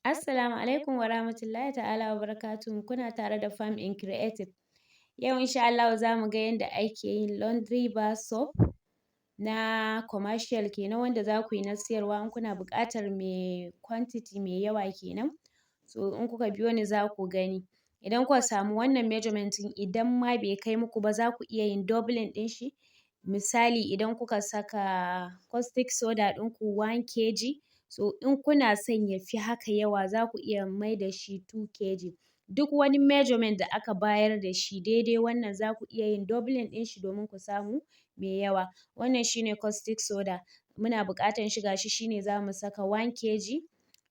Assalamu alaikum wa rahmatullahi ta'ala wa barakatuhu. Kuna tare da Farm in Creative. Yau insha Allahu za mu ga yanda ake yin laundry bar soap na commercial kenan, wanda za ku yi na siyarwa in kuna buƙatar mai quantity mai yawa kenan. So in kuka biyo ni za ku gani. Idan kuka samu wannan measurement ɗin, idan ma bai kai muku ba za ku iya yin doubling ɗin shi. Misali idan kuka saka caustic soda ɗinku 1 kg, so in kuna son ya fi haka yawa za ku iya mai da shi 2 kg. Duk wani measurement da aka bayar da shi daidai wannan za ku iya yin doubling ɗin shi domin ku samu mai yawa. Wannan shi ne caustic soda, muna buƙatan shi, ga shi ne za mu saka 1 kg.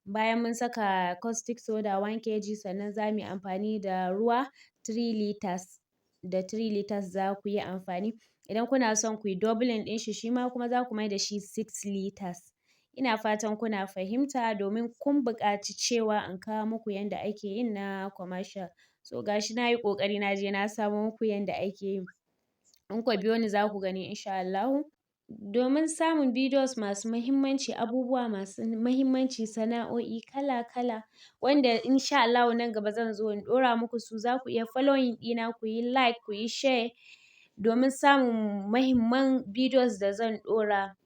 Bayan mun saka caustic soda 1 kg, sannan za mu yi amfani da ruwa 3 litres. Da 3 litres za ku yi amfani. Idan kuna son ku yi doubling ɗin shi, shi ma kuma za ku mai da shi 6 litres. Ina fatan kuna fahimta domin kun buƙaci cewa in kawo muku yanda ake yin na commercial. So ga shi na yi ƙoƙari na je na samo muku yanda ake yi. In kuka biyo ni za ku gani insha Allahu. Domin samun videos masu muhimmanci, abubuwa masu muhimmanci, sana'o'i kala kala wanda insha Allahu nan gaba zan zo in ɗora muku su, za ku iya following ɗina, ku yi like, ku yi share domin samun muhimman videos da zan ɗora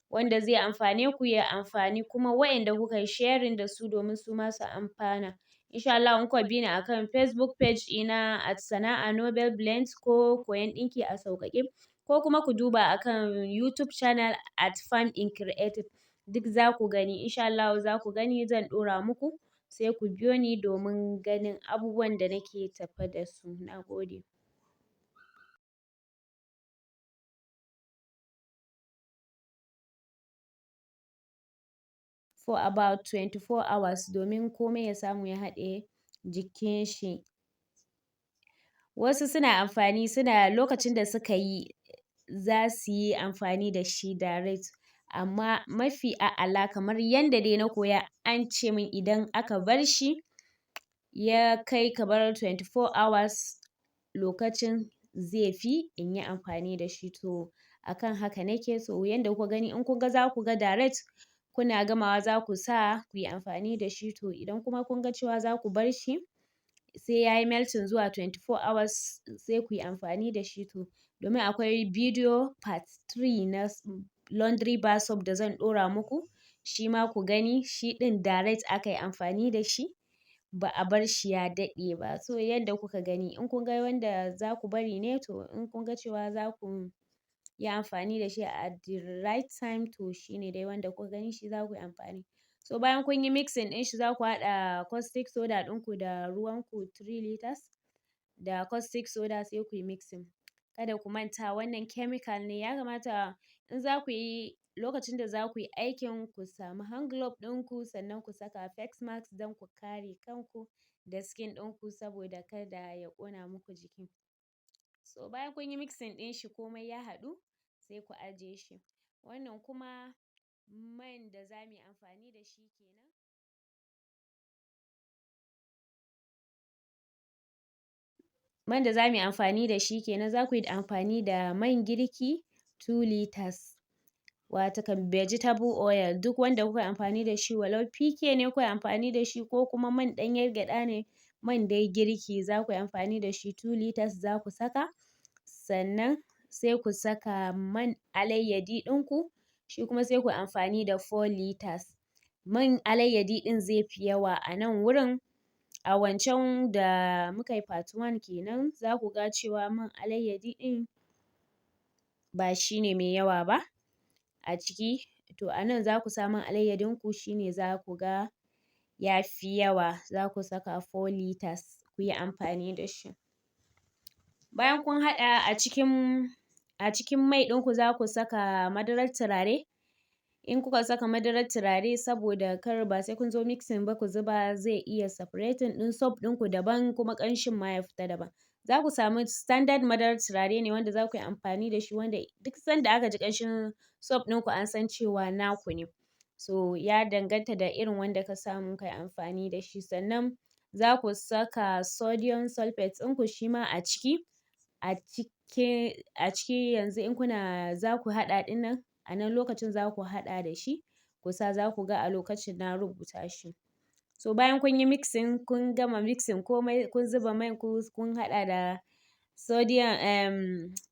wanda zai amfane ku, ya amfani kuma waƴanda kuka yi sharing da su domin su ma su amfana. Insha Allahu in kuka bi ni a kan Facebook page ɗina @sana'a Nobel Blends ko koyon ɗinki a sauƙaƙe, ko kuma ku duba a kan YouTube channel @Farm in Creative, duk za ku gani. Insha Allahu za ku gani zan ɗora muku, sai ku biyo ni domin ganin abubuwan da nake tafe da su. Na gode. For about 24 hours domin komai ya samu ya haɗe jikin shi. Wasu suna amfani, lokacin da suka yi za su yi amfani da shi direct, amma mafi a'ala kamar yanda dai na koya, an ce min idan aka bar shi ya kai kamar 24 hours lokacin zai fi in yi amfani da shi. To a kan haka nake, so yanda kuka gani in kun ga za ku ga direct kuna gamawa za ku sa ku yi amfani da shi. To idan kuma kun ga cewa za ku bar shi sai ya yi melting zuwa 24 hours sai ku yi amfani da shi. To domin akwai video part 3 na laundry bar soap da zan ɗora muku, shi ma ku gani, shi ɗin direct aka yi amfani da shi, ba a bar shi ya daɗe ba. So yanda kuka gani in kun ga wanda za ku bari ne, to in kun ga cewa za ku yi amfani da shi at the right time, to shi ne dai wanda kuka gani shi za ku yi amfani. So bayan kun yi mixing ɗin shi za ku haɗa caustic soda ɗinku da ruwan ku 3 litres da caustic soda sai ku yi mixing. Kada ku manta wannan chemical ne, ya kamata in za ku yi, lokacin da za ku yi aikin ku samu hand glove ɗinku, sannan ku saka face mask don ku kare kanku da skin ɗinku saboda kada ya ƙona muku jiki. So bayan kun yi mixing ɗin shi komai ya haɗu sai ku ajiye shi. Wannan kuma man da za mu yi amfani da shi kenan. Man da za mu yi amfani da shi kenan, za ku yi amfani da man girki 2 litres. Watakan vegetable oil, duk wanda kuka yi amfani da shi, walau PK ne kuka yi amfani da shi ko kuma man ɗanyar gyaɗa ne, man dai girki za ku yi amfani da shi 2 litres za ku saka. Sannan sai ku saka man alayyadi ɗinku, shi kuma sai ku yi amfani da 4 litres. Man alayyadi ɗin zai fi yawa a nan wurin. A wancan da muka yi part 1 kenan za ku ga cewa man alayyadi ɗin ba shi ne mai yawa ba a ciki. To a nan za ku sa man alayyadin ku, shi ne za ku ga ya fi yawa, za ku saka 4 litres ku yi amfani da shi. Bayan kun haɗa a cikin mai ɗinku za ku saka madarar turare. In kuka saka madarar turare, saboda kar ba sai kun zo mixing ba ku zuba, zai iya separating ɗin soap ɗinku daban kuma ƙanshin ma ya fita daban. Za ku samu standard madarar turare ne wanda za ku yi amfani da shi, wanda duk sanda aka ji ƙanshin soap ɗinku an san cewa naku ne. So ya danganta da irin wanda ka samu ka yi amfani da shi. Sannan za ku saka sodium sulphate ɗinku shi ma a ciki. A ciki yanzu in kuna za ku haɗa ɗin nan, a nan lokacin za ku haɗa da shi, ku sa, za ku ga a lokacin na rubuta shi. So bayan kun yi mixing, kun gama mixing komai, kun zuba man ku, kun haɗa da sodium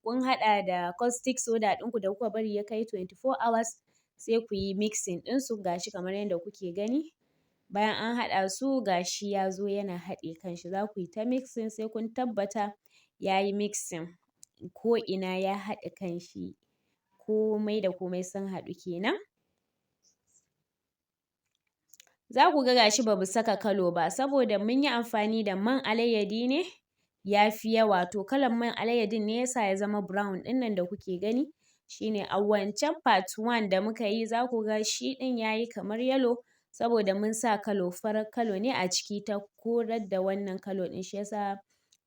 kun haɗa da caustic soda ɗinku da kuka bari ya kai 24 hours, sai ku yi mixing ɗinsu gashi kamar yadda kuke gani. Bayan an haɗa su gashi ya zo yana haɗe kanshi, za ku yi ta mixing sai kun tabbata ya yi mixing ko'ina ya haɗe kanshi, komai da komai sun haɗu kenan. Za ku ga gashi ba mu saka kalo ba saboda mun yi amfani da man alayyadi ne ya fi yawa, to kalan man alayyadin ne yasa ya zama brown ɗin nan da kuke gani. Shi ne a wancan part 1 da muka yi za ku ga shi ɗin ya yi kamar yellow saboda mun sa kalo, farar kalo ne a ciki ta korar da wannan kalo ɗin, shi yasa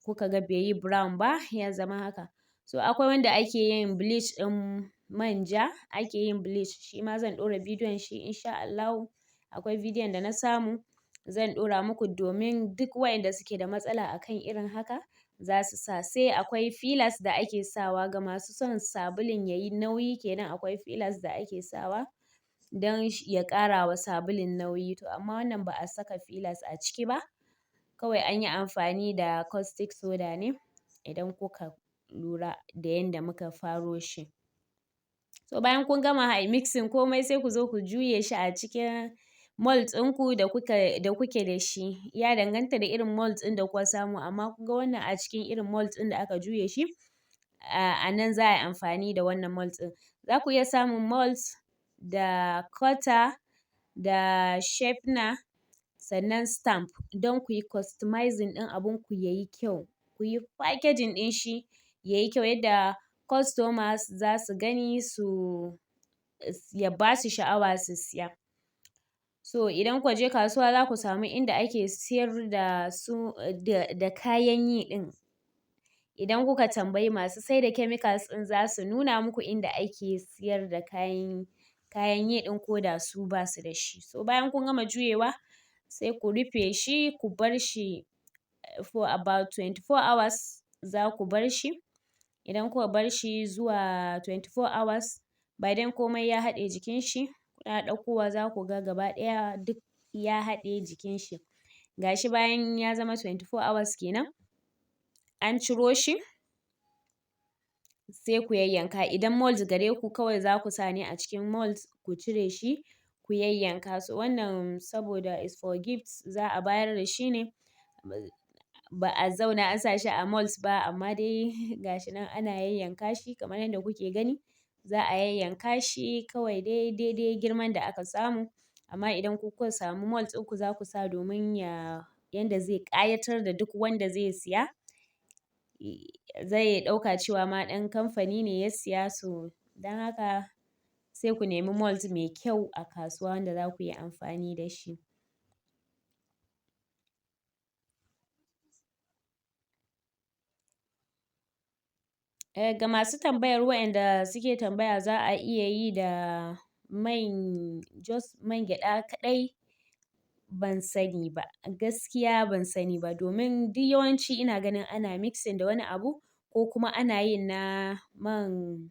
kuka ga bai yi brown ba ya zama haka. So akwai wanda ake yin bleach ɗin manja, ake yin bleach, shi ma zan ɗora bidiyon shi insha Allahu. Akwai bidiyon da na samu zan ɗora muku domin duk waƴanda suke da matsala akan irin haka za su sa. Sai akwai fillers da ake sawa ga masu son sabulun yayi nauyi kenan, akwai fillers da ake sawa don ya ƙara wa sabulun nauyi, to amma wannan ba a saka fillers a ciki ba, kawai an yi amfani da caustic soda ne idan kuka lura da yanda muka faro shi. So bayan kun gama mixing komai sai ku zo ku juye shi a cikin mold ɗinku da kuke da shi, ya danganta da irin mold ɗin da kuka samu, amma kun ga wannan a cikin irin mold ɗin da aka juye shi, a nan za a yi amfani da wannan mold ɗin. Za ku iya samun mold da cutter da shapener sannan stamp don ku yi customizing ɗin abunku ya yi kyau, ku yi packaging ɗin shi ya yi kyau yadda customers za su gani ya ba su sha'awa su siya. So idan kuka je kasuwa za ku samu inda ake siyar da su da kayan yi ɗin. Idan kuka tambayi masu saida chemicals ɗin za su nuna muku inda ake siyar da kayan yi ɗin ko da su ba su da shi. So bayan kun gama juyewa sai ku rufe shi ku bar shi for about 24 hours za ku bar shi. Idan kuka bar shi zuwa 24 hours ba dan komai ya haɗe jikin shi, kuna ɗaukowa za ku ga gaba ɗaya duk ya haɗe jikin shi. Gashi bayan ya zama 24 hours kenan an ciro shi sai ku yayyanka. Idan mold gare ku kawai za ku sa ne a cikin mold ku cire shi ku yayyanka. So wannan saboda is for gifts za a bayar da shi ne, ba a zauna an sa shi a mold ba, amma dai gashi nan ana yayyanka shi kamar yadda kuke gani. Za a yayyanka shi kawai daidai girman da aka samu, amma idan ku kuka samu mold ɗinku za ku sa domin yanda zai ƙayatar da duk wanda zai siya, zai ɗauka cewa ma ɗan kamfani ne ya siya, so don haka sai ku nemi mold mai kyau a kasuwa wanda za ku yi amfani da shi. Ga masu tambayar waƴanda suke tambaya za a iya yi da man gyaɗa kaɗai, ban sani ba, gaskiya ban sani ba domin duk yawanci ina ganin ana mixing da wani abu ko kuma ana yin na man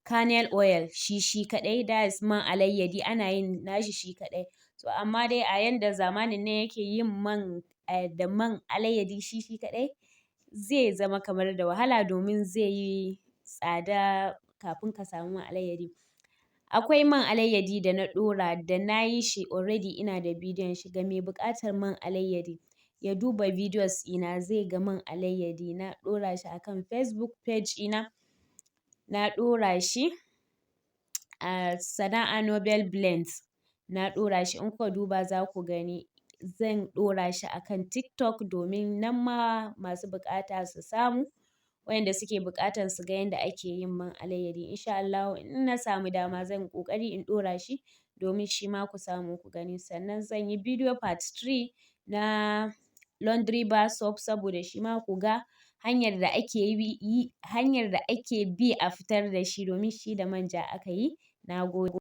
kernel oil shi kaɗai, that is man alayyadi ana yin nashi shi kaɗai. To amma dai a yanda zamanin nan yake yin man da man alayyadi shi kaɗai zai zama kamar da wahala domin zai yi tsada kafin ka samu man alayyadi. Akwai man alayyadi da na ɗora da na yi shi already ina da bidiyon shi, ga mai buƙatar man alayyadi ya duba videos ɗina zai ga man alayyadi, na ɗora shi a kan Facebook page ɗina, na ɗora shi a Sana'a Nobel Blends, na ɗora shi in kuka duba za ku gani. Zan ɗora shi a kan TikTok domin nan ma masu buƙata su samu, waƴanda suke buƙatan su ga yanda ake yin man alayyadi. Insha Allahu in na samu dama zan ƙoƙari in ɗora shi domin shi ma ku samu ku gani. Sannan zan yi bidiyo part 3 na laundry bar soap saboda shi ma ku ga hanyar da ake bi a fitar da shi domin shi da manja aka yi. Na gode.